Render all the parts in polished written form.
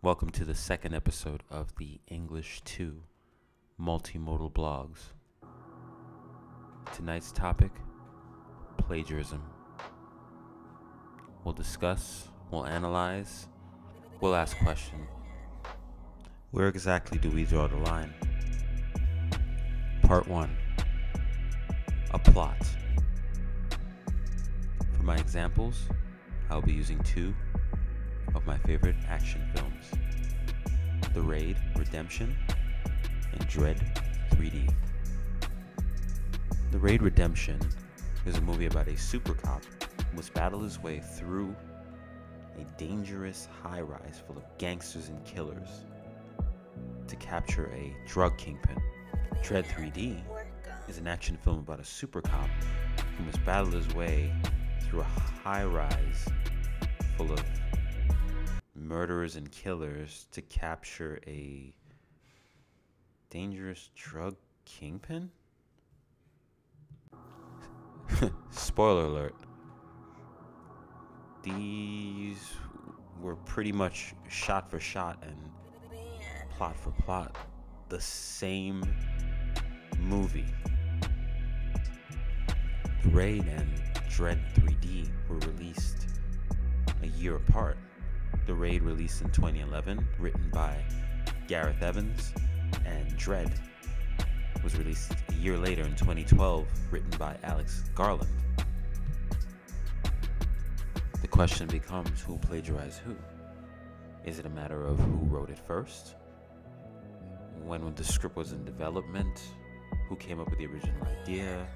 Welcome to the second episode of the English 2 Multi-Modal blogs. Tonight's topic, plagiarism. We'll discuss, we'll analyze, we'll ask questions. Where exactly do we draw the line? Part 1. A plot. For my examples, I'll be using two of my favorite action films, The Raid, Redemption, and Dread 3D. The Raid, Redemption is a movie about a super cop who must battle his way through a dangerous high-rise full of gangsters and killers to capture a drug kingpin. Dread 3D is an action film about a super cop who must battle his way through a high-rise full of murderers and killers to capture a dangerous drug kingpin? Spoiler alert. These were pretty much shot for shot and plot for plot the same movie. The Raid and Dread 3D were released a year apart. The Raid released in 2011, written by Gareth Evans, and Dread was released a year later in 2012, written by Alex Garland. The question becomes, who plagiarized who? Is it a matter of who wrote it first? When the script was in development? Who came up with the original idea?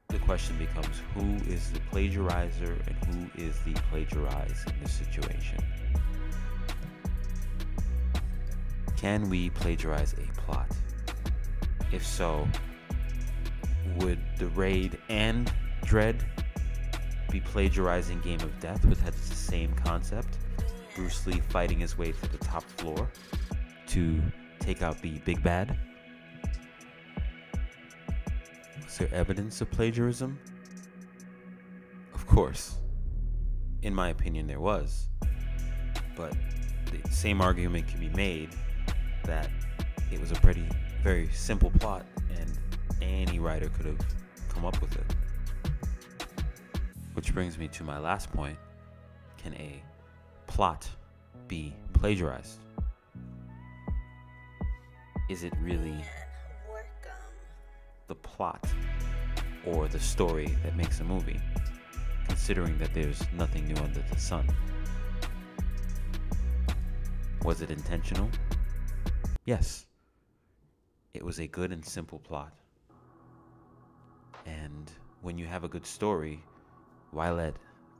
The question becomes, who is the plagiarizer and who is the plagiarized in this situation? Can we plagiarize a plot? If so, would The Raid and Dread be plagiarizing Game of Death, which has the same concept? Bruce Lee fighting his way to the top floor to take out the big bad? Is there evidence of plagiarism? Of course. In my opinion, there was. But the same argument can be made that it was a very simple plot and any writer could have come up with it. Which brings me to my last point. Can a plot be plagiarized? Is it really the plot or the story that makes a movie, considering that there's nothing new under the sun? Was it intentional? Yes. It was a good and simple plot. And when you have a good story, why let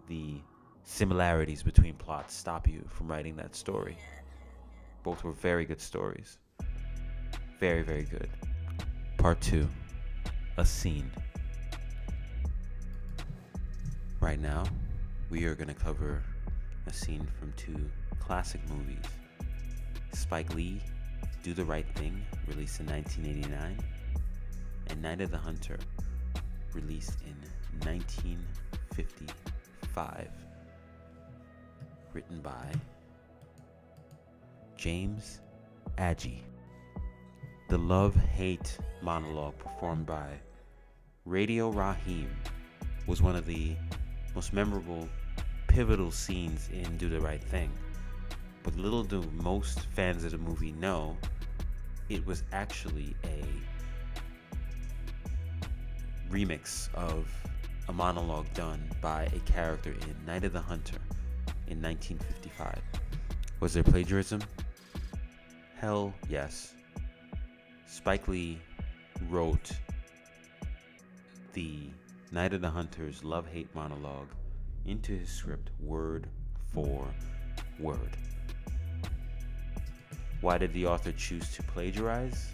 the similarities between plots stop you from writing that story? Both were very good stories. Very, very good. Part 2. A scene. Right now, we are going to cover a scene from two classic movies. Spike Lee, Do the Right Thing, released in 1989, and Night of the Hunter, released in 1955, written by James Agee. The love-hate monologue performed by Radio Raheem was one of the most memorable, pivotal scenes in Do the Right Thing. But little do most fans of the movie know, it was actually a remix of a monologue done by a character in Night of the Hunter in 1955. Was there plagiarism? Hell yes. Spike Lee wrote the Night of the Hunter's love-hate monologue into his script word for word. Why did the author choose to plagiarize?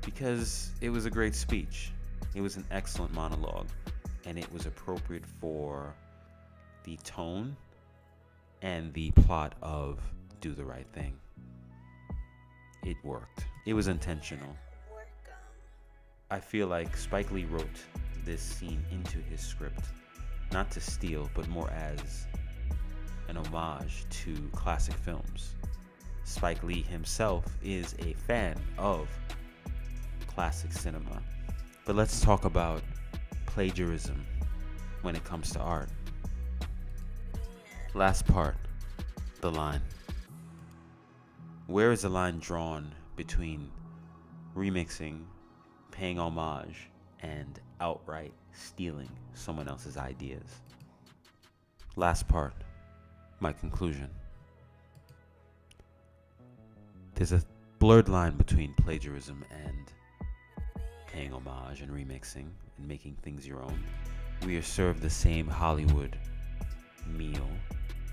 Because it was a great speech. It was an excellent monologue, and it was appropriate for the tone and the plot of Do the Right Thing. It worked. It was intentional. I feel like Spike Lee wrote this scene into his script, not to steal, but more as an homage to classic films. Spike Lee himself is a fan of classic cinema. But let's talk about plagiarism when it comes to art. Last part, the line. Where is the line drawn between remixing, paying homage, and outright stealing someone else's ideas? Last part, my conclusion. There's a blurred line between plagiarism and paying homage and remixing and making things your own. We are served the same Hollywood meal,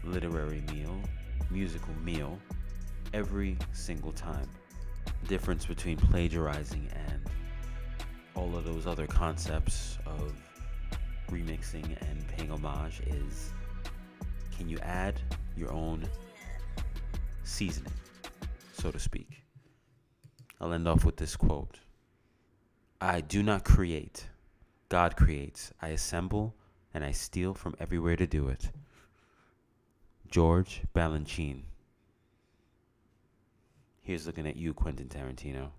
literary meal, musical meal every single time. The difference between plagiarizing and all of those other concepts of remixing and paying homage is, can you add your own seasoning, so to speak? I'll end off with this quote. I do not create, God creates. I assemble and I steal from everywhere to do it. George Balanchine. Here's looking at you, Quentin Tarantino.